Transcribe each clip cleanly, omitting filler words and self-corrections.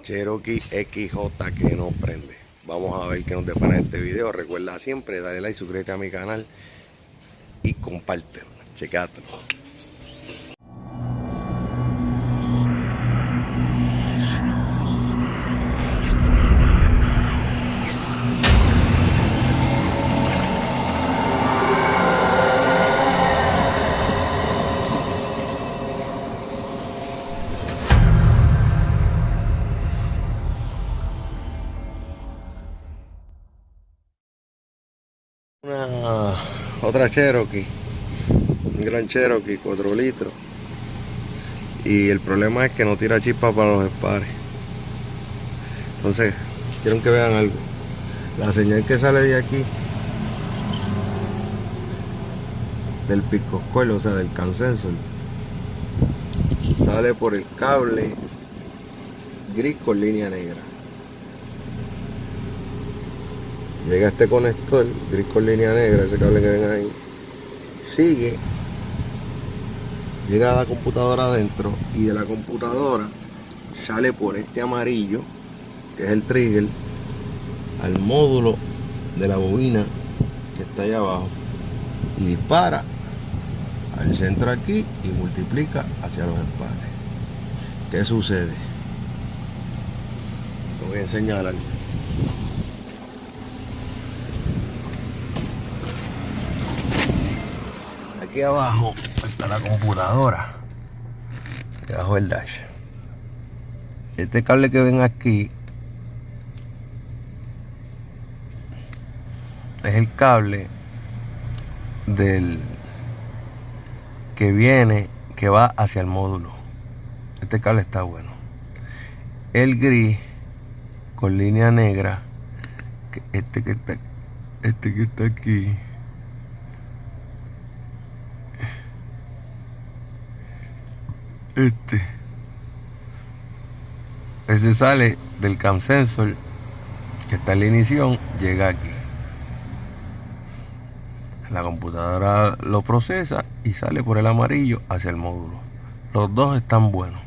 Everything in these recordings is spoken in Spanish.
Cherokee XJ que no prende. Vamos a ver qué nos depara este video. Recuerda siempre darle like, suscríbete a mi canal y compártelo. Checátelo. Otra Cherokee, un gran Cherokee, 4 litros. Y el problema es que no tira chispa para los espares. Entonces, quiero que vean algo. La señal que sale de aquí, del piscoscoil, o sea, del CAN sensor, sale por el cable gris con línea negra. Llega este conector gris con línea negra, ese cable que ven ahí, sigue, llega a la computadora adentro, y de la computadora sale por este amarillo, que es el trigger, al módulo de la bobina que está ahí abajo, y dispara al centro aquí y multiplica hacia los espares. ¿Qué sucede? Te voy a enseñar algo. Aquí abajo está la computadora, debajo del dash. Este cable que ven aquí es el cable del que va hacia el módulo. Este cable está bueno. El gris con línea negra, este que está aquí, ese sale del CAN sensor que está en la ignición, llega aquí. La computadora lo procesa y sale por el amarillo hacia el módulo. Los dos están buenos.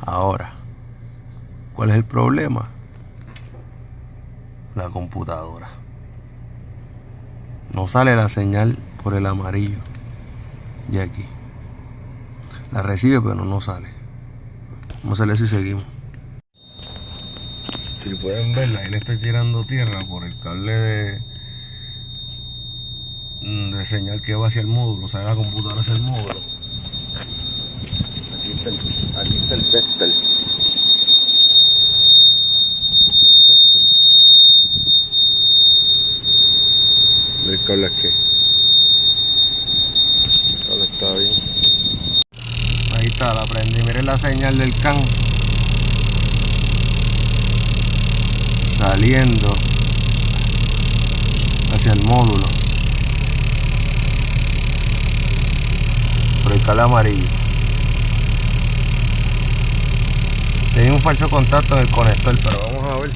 Ahora, ¿cuál es el problema? La computadora. No sale la señal por el amarillo de aquí. La recibe pero no sale. Vamos a ver si seguimos. Si pueden ver, ahí le está tirando tierra por el cable de señal que va hacia el módulo. Sale la computadora hacia el módulo. Aquí está el tester. El cable aquí. El cable está bien. Ahí está, la prendí. Miren la señal del CAN saliendo hacia el módulo por el cable amarillo. Tenía un falso contacto en el conector, pero vamos a ver.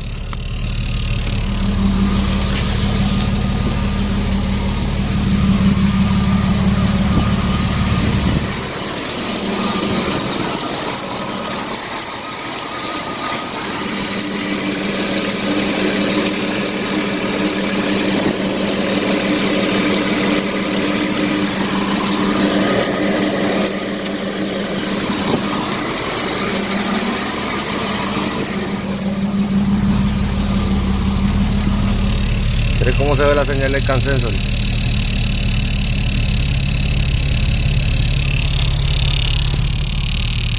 Miren cómo se ve la señal del CAN sensor.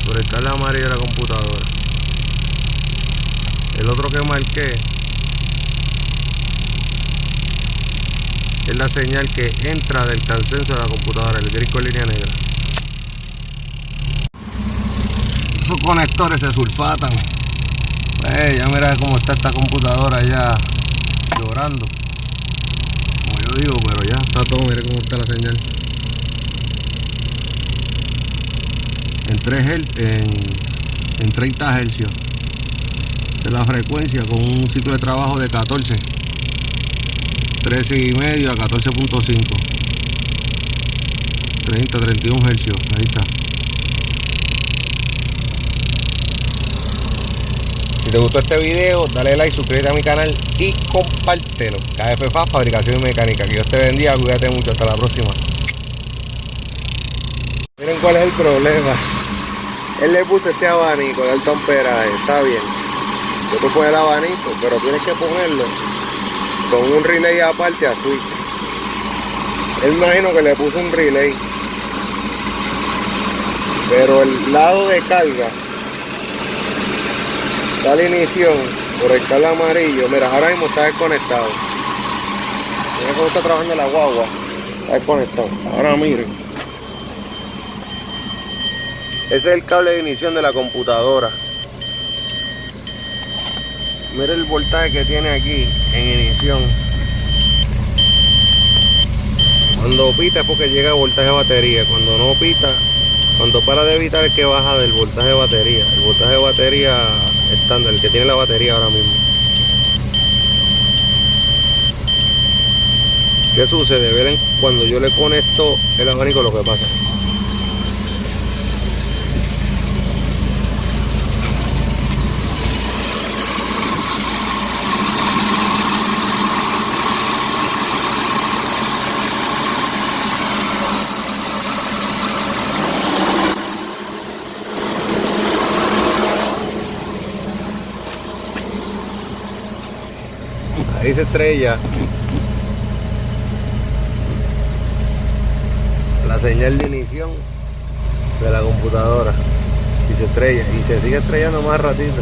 Por el cable amarillo de la computadora. El otro que marqué es la señal que entra del CAN sensor de la computadora, el gris con línea negra. Esos conectores se sulfatan. Ya mira cómo está esta computadora ya llorando. Como yo digo, pero ya está todo, mira cómo está la señal. En 30 Hz. Esta es la frecuencia con un ciclo de trabajo de 14. 13,5 a 14,5. 30, 31 Hz. Ahí está. Si te gustó este video, dale like, suscríbete a mi canal y compártelo. KF Fast, fabricación y mecánica. Que Dios te bendiga, cuídate mucho, hasta la próxima. Miren cuál es el problema. Él le puso este abanico de alto amperaje, está bien. Yo te pongo el abanico, pero tienes que ponerlo con un relay aparte a switch. Él me imagino que le puso un relay, pero el lado de carga está la ignición por el cable amarillo. Mira, ahora mismo está desconectado. Mira cómo está trabajando la guagua. Está desconectado. Ahora miren. Ese es el cable de ignición de la computadora. Mira el voltaje que tiene aquí en ignición. Cuando pita es porque llega el voltaje de batería. Cuando no pita, cuando para de evitar es que baja del voltaje de batería. El voltaje de batería estándar, el que tiene la batería ahora mismo. ¿Qué sucede? Ven cuando yo le conecto el abanico lo que pasa. Ahí se estrella la señal de ignición de la computadora y se estrella y se sigue estrellando más ratito.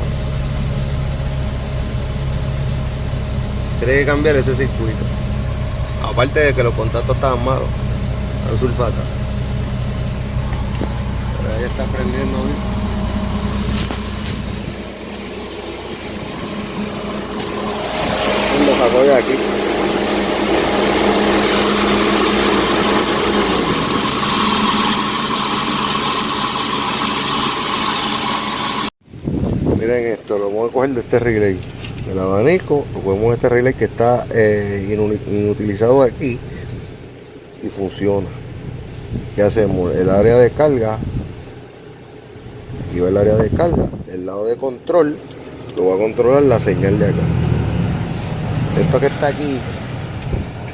Tiene que cambiar ese circuito, aparte de que los contactos estaban malos, están sulfata. Pero ahí está prendiendo bien. Lo sacó de aquí. Miren esto, lo vamos a coger de este relay, del abanico, lo cogemos de este relay que está inutilizado aquí y funciona. ¿Qué hacemos? El área de carga, aquí va el área de carga, el lado de control, lo va a controlar la señal de acá. Esto que está aquí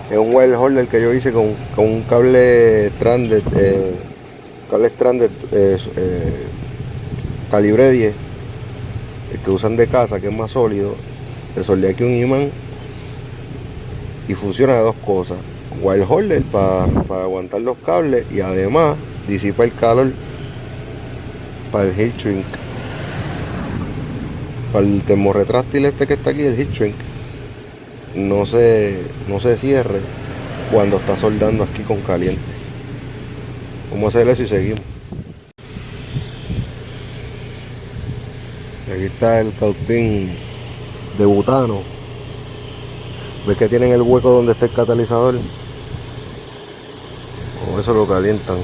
es un wire holder que yo hice con un cable stranded, calibre 10, el que usan de casa, que es más sólido. Le soldé aquí un imán y funciona de dos cosas: wire holder para aguantar los cables y además disipa el calor para el heat shrink, para el termorretráctil este que está aquí, el heat shrink no se cierre cuando está soldando aquí con caliente. Vamos a hacer eso y seguimos. Aquí está el cautín de butano. ¿Ves que tienen el hueco donde está el catalizador? Con eso lo calientan.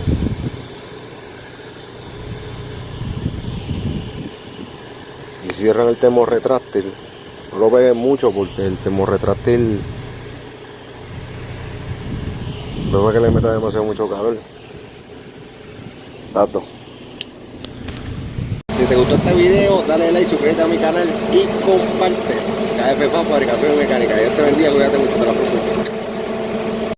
Y cierran el termorretráctil. No lo peguen mucho porque el termorretráctil no es que le meta demasiado mucho calor. Dato. Si te gustó este video, dale like, suscríbete a mi canal y comparte. KF Fast, fabricación y mecánica. Dios te bendiga, cuídate mucho, hasta la próxima.